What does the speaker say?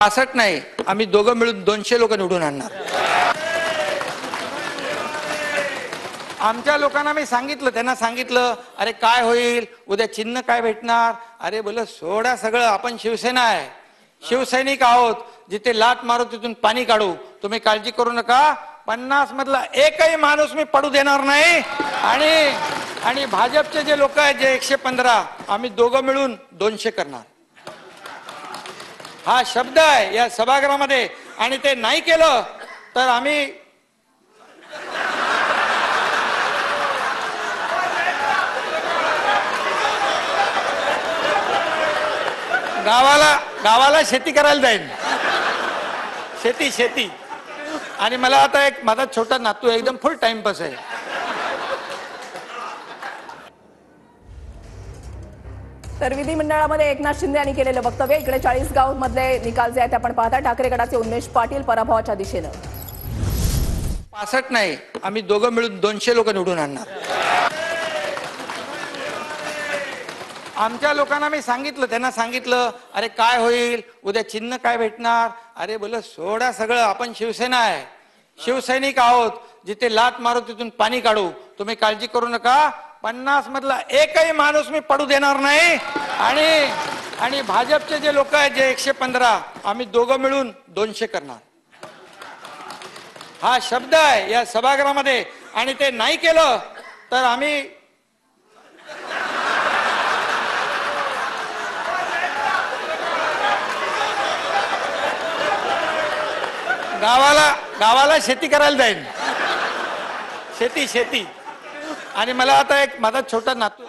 65 नाही, आम्ही दोघं मिळून 200 लोक निवडून आणणार। आमच्या लोकांना मी सांगितलं, त्यांना सांगितलं, अरे काय होईल, उद्या चिन्ह काय भेटणार? अरे बोल सोडा सगळं, आपण शिवसेना आहे, शिवसैनिक आहोत, जिथे लाट मारू तिथून पाणी काढू, तुम्ही काळजी करू नका। 50 मधला एकही माणूस मी पडू देणार नाही। आणि भाजपचे जे लोक आहेत, जे 115, आम्ही दोघं मिळून 200 करणार। हा शब्द आहे या सभागृहामध्ये, आणि ते नाही केलं तर आम्ही गावाला शेती करायला जाईन, शेती। आणि मला आता एक माझा छोटा नातू एकदम फुल टाइमपास आहे। तर विधिमंडळामध्ये एकनाथ शिंदे यांनी केलेलं वक्तव्य। इकडे 40गाव मधले निकाल जे आहेत आपण पाहता, ठाकरे गटाचे उन्मेष पाटील पराभवाच्या दिशेनं। 65 नाही, आम्ही दोघं मिळून 200 लोक निवडून आणणार। आमच्या लोकांना मी सांगितलं, त्यांना सांगितलं, अरे काय होईल, उद्या चिन्ह काय भेटणार? अरे बोल सोडा सगळं, आपण शिवसेना आहे, शिवसैनिक आहोत, जिथे लाट मारू तिथून पाणी काढू, तुम्ही काळजी करू नका। 50 मधला एकही माणूस मी पडू देणार नाही। आणि भाजपचे जे लोक आहेत, जे 115, आम्ही दोघं मिळून 200 करणार। हा शब्द आहे या सभागृहामध्ये, आणि ते नाही केलं तर आम्ही गावाला शेती करायला जाईन, शेती। आणि मला आता एक माझा छोटा नातू